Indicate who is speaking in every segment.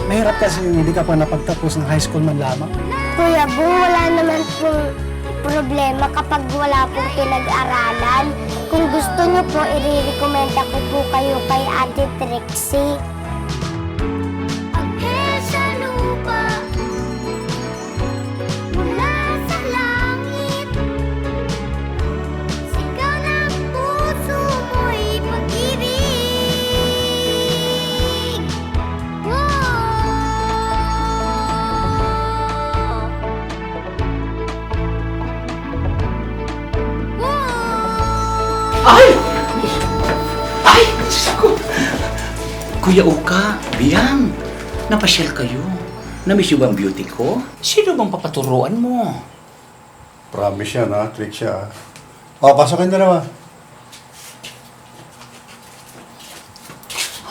Speaker 1: Mahirap kasi yung hindi ka pa napagtapos ng high school man lamang.
Speaker 2: Kuya Bong, wala naman pong problema kapag wala pong pinag-aralan. Kung gusto niyo po, i-recommenda ko po kayo kay Ate Trixie.
Speaker 3: Ay! Ay! Diyos ko! Kuya Uka, Biyang, napasyal kayo. Namiss yung bang beauty ko? Sino bang papaturuan mo?
Speaker 4: Promise yan ha, trick siya ha. O, pasokin na naman.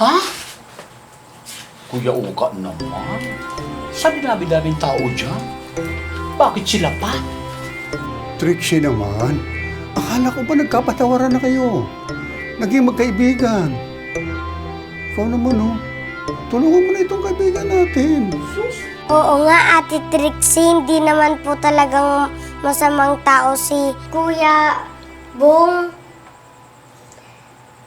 Speaker 3: Ha? Kuya Uka naman? Sabi dami-daming tao dyan. Bakit sila pa?
Speaker 4: Trixie naman. Akala ko ba nagkapatawaran na kayo? Naging magkaibigan. Ikaw naman oh. Tulungan mo na itong kaibigan natin.
Speaker 2: Oo nga, Ate Trixie, hindi naman po talagang masamang tao si Kuya Bong.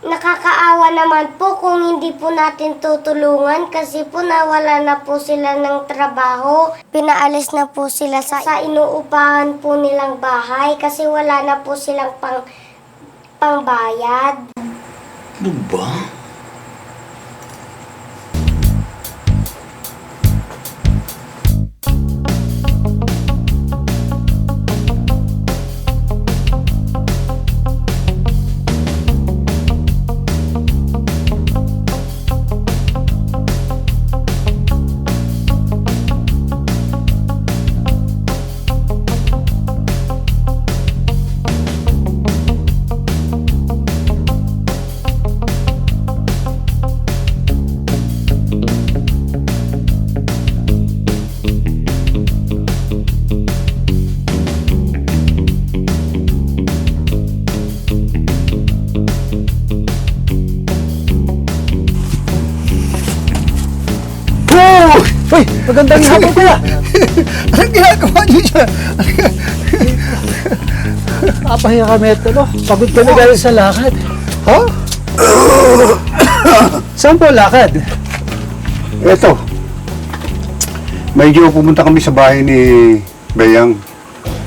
Speaker 2: Nakakaawa naman po kung hindi po natin tutulungan kasi po nawala na po sila ng trabaho. Pinaalis na po sila sa inuupahan po nilang bahay kasi wala na po silang pangbayad.
Speaker 3: Ano ba?
Speaker 1: Uy! Magandang hapon kuya!
Speaker 4: Anong ginagawa niyo dyan?
Speaker 1: Papahinga kami ito, no? Pagod kami galing sa lakad.
Speaker 4: Ha?
Speaker 1: Saan po lakad?
Speaker 4: Eto. Medyo pumunta kami sa bahay ni Beyang.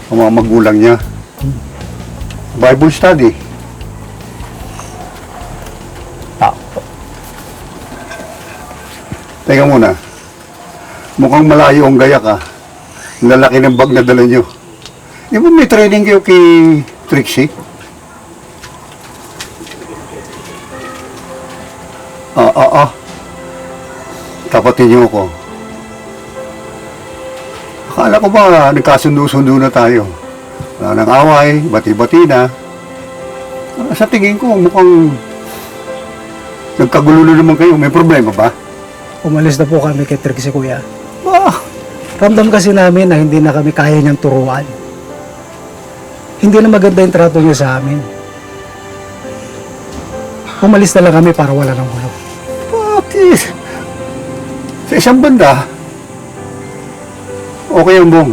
Speaker 4: Ang mga magulang niya. Bible study. Teka muna. Mukhang malayo ang gayak ah. Ang lalaki ng bag na dala nyo. Di ba may training kayo kay Trixie? Tapatin niyo ako. Akala ko ba nagkasundo-sundo na tayo. Wala nang away, bati-bati na. Sa tingin ko mukhang nagkagulo na naman kayo. May problema ba?
Speaker 1: Umalis na po kami kay Trixie kuya.
Speaker 4: Bah,
Speaker 1: Ramdam kasi namin na hindi na kami kaya niyang turuan. Hindi na maganda yung trato niya sa amin. Umalis na lang kami para wala ng gulo.
Speaker 4: bakit? Sa isang banda, okay ang bong.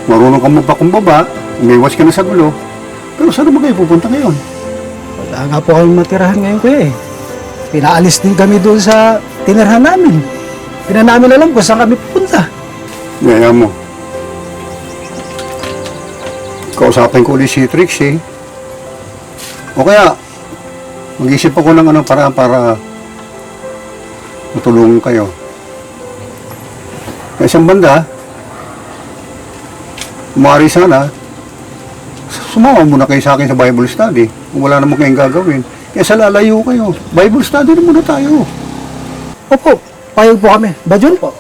Speaker 4: Marunong kang magpakumbaba, umiwas ka na sa gulo. Pero saan naman kayo pupunta ngayon?
Speaker 1: Wala nga po kami matirahan ngayon kuya eh. Pinaalis din kami doon sa tinirhan namin. Hindi na namin alam kung saan kami pupunta.
Speaker 4: Gaya mo. Kausapin ko ulit si Trixie. O kaya, mag-isip ako ng anong paraan para matulungan kayo. Sa isang banda, umari sana, sumama muna kayo sa akin sa Bible study kung wala naman kayong gagawin. Kaya sa lalayo kayo, Bible study na muna tayo.
Speaker 1: Opo, payag po kami. Bajon po.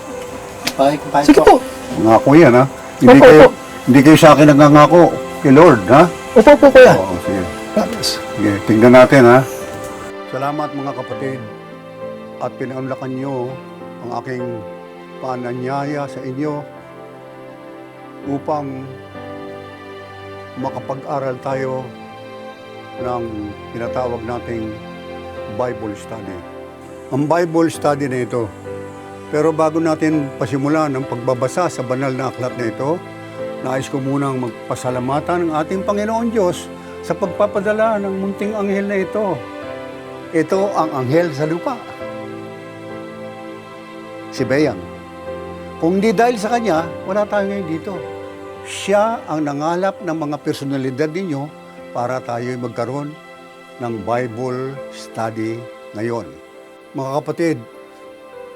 Speaker 3: Pahig
Speaker 1: Sige po.
Speaker 4: Ngako yan, ha? Hindi
Speaker 1: Opo,
Speaker 4: kayo,
Speaker 1: opo.
Speaker 4: hindi kayo sa akin nangangako kay Lord, ha?
Speaker 1: Opo po kuya.
Speaker 4: Oo, sige.
Speaker 1: Promise.
Speaker 4: Sige, tingnan natin, ha? Salamat mga kapatid at pinaunlakan nyo ang aking pananyaya sa inyo upang makapag-aral tayo ng tinatawag nating Bible study. Ang Bible study na ito Pero bago natin pasimulan ang pagbabasa sa banal na aklat na ito, nais ko munang magpasalamatan ng ating Panginoon Diyos sa pagpapadala ng munting anghel na ito. Ito ang anghel sa lupa, si Beyang. Kung di dahil sa kanya, wala tayo ngayon dito. Siya ang nangalap ng mga personalidad ninyo para tayo'y magkaroon ng Bible study ngayon. Mga kapatid,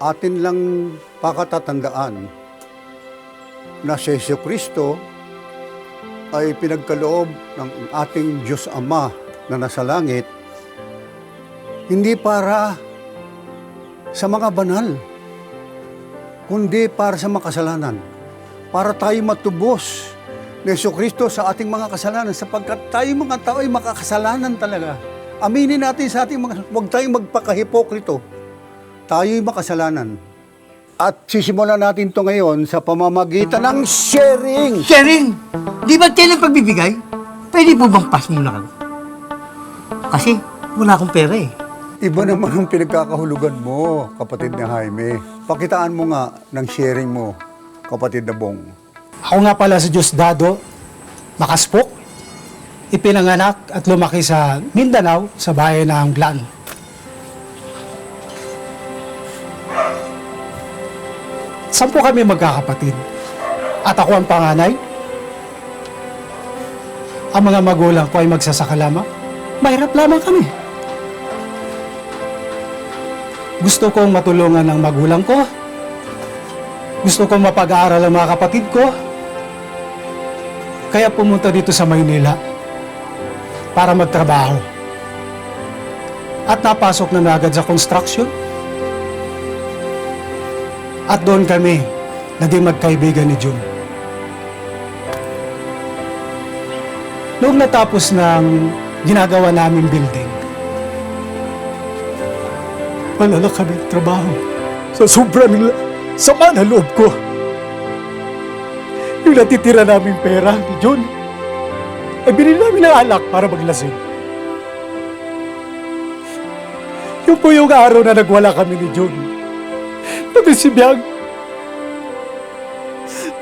Speaker 4: atin lang pakatatandaan na si Jesucristo ay pinagkaloob ng ating Diyos Ama na nasa langit, hindi para sa mga banal, kundi para sa mga kasalanan. Para tayo matubos ni Jesucristo sa ating mga kasalanan, sapagkat tayo mga tao ay makakasalanan talaga. Aminin natin sa ating mga, huwag tayong magpakahipokrito. Tayo'y makasalanan. At sisimulan natin ito ngayon sa pamamagitan ng sharing.
Speaker 5: Sharing! Di ba tayo pagbibigay? Pwede po bang pass muna kami? Kasi wala akong pera eh.
Speaker 4: Iba naman ang pinagkakahulugan mo, kapatid na Jaime. Pakitaan mo nga ng sharing mo, kapatid na Bong.
Speaker 1: Ako nga pala si Diosdado Makaspok, ipinanganak at lumaki sa Mindanao sa bayan ng Glan. Sampu kami magkakapatid at ako ang panganay. Ang mga magulang ko ay magsasaka lamang. Mahirap lamang kami. Gusto kong matulungan ang magulang ko. Gusto kong mapag-aaral ang mga kapatid ko. Kaya pumunta dito sa Maynila para magtrabaho. At napasok na agad sa construction. At doon kami naging magkaibigan ni June. Noong natapos ng ginagawa naming building, wala na kami trabaho. Sa sobrang sama na loob ko. Yung natitira naming pera ni June, ay binili namin ng alak para maglasing. Yun po yung araw na nagwala kami ni June. Pati si Biag,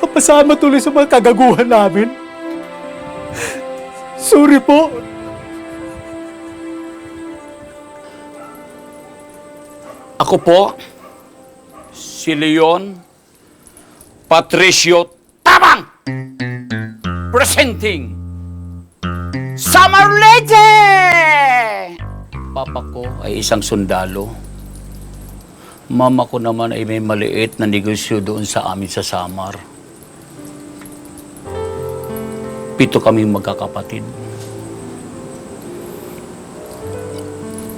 Speaker 1: napasama tuloy sa mga kagaguhan namin. Sorry po.
Speaker 3: Ako po, si Leon Patricio Tabang, presenting Summer Lady! Papa ko ay isang sundalo. Mama ko naman ay may maliit na negosyo doon sa amin sa Samar. 7 kaming magkakapatid.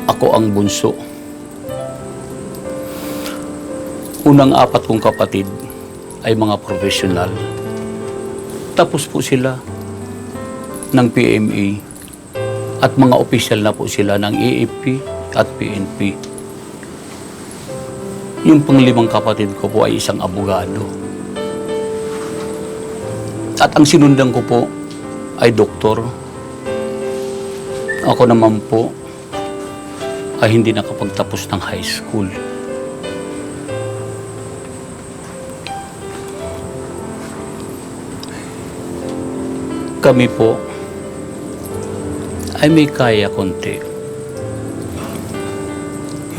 Speaker 3: Ako ang bunso. Unang 4 kong kapatid ay mga profesional. Tapos po sila ng PMA at mga opisyal na po sila ng AFP at PNP. Yung pang-5 kapatid ko po ay isang abogado. At ang sinundan ko po ay doktor. Ako naman po ay hindi nakapagtapos ng high school. Kami po ay may kaya konti.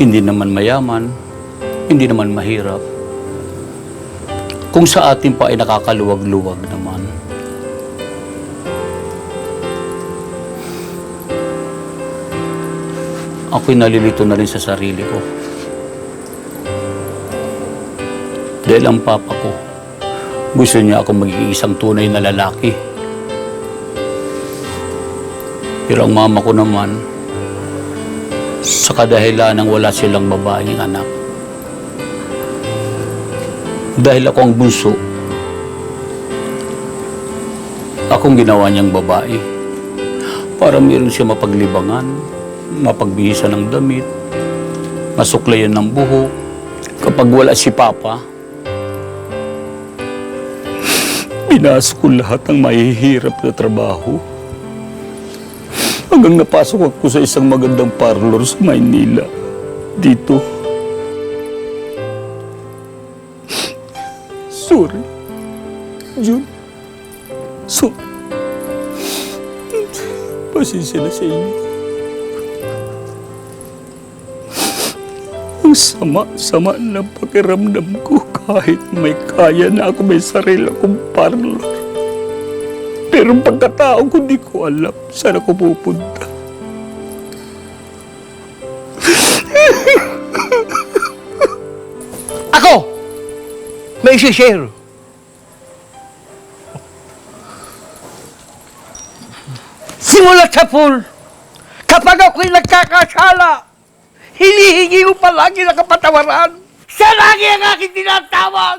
Speaker 3: Hindi naman mayaman, hindi naman mahirap. Kung sa atin pa ay nakakaluwag-luwag naman. Ako'y nalilito na rin sa sarili ko. Dahil ang papa ko, gusto niya akong maging isang tunay na lalaki. Pero ang mama ko naman, sa kadahilan ng wala silang babaeng anak. Dahil ako ang bunso, akong ginawa niyang babae para meron siya mapaglibangan, mapagbihisan ng damit, masuklayan ng buhok. Kapag wala si Papa, pinasok ko lahat ng mahihirap na trabaho. Hanggang napasok ako sa isang magandang parlor sa Maynila. Dito. Sorry. Jun. Sorry. Pasensya na sa inyo. Ang sama-sama ng pakiramdam ko kahit may kaya na ako, may sarili akong parlor. Pero ang pagkatao ko, di ko alam saan ako pupunta.
Speaker 5: Ako! May isi-share. Simulat sa pool, kapag ako'y nagkakasala, hinihingi ko palagi ng kapatawaran. Siya lagi ang aking tinatawag.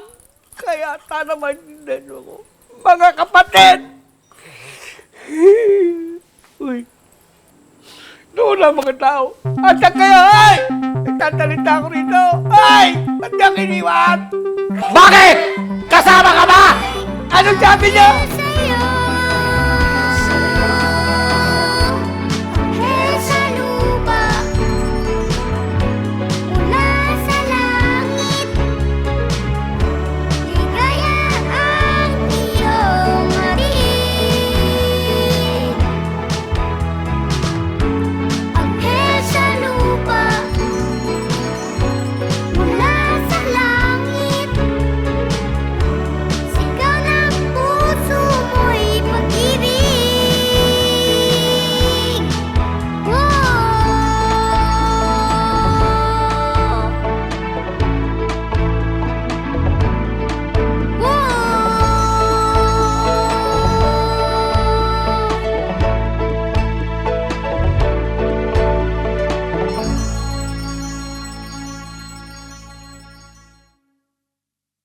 Speaker 5: Kaya naman din ako. Mga kapatid! Uy, doon ang mga tao. At kaya, ay! Nagtatalita ako rito. Ay! Ba't kang iniwan? Bakit? Kasama ka ba? Anong sabi niya?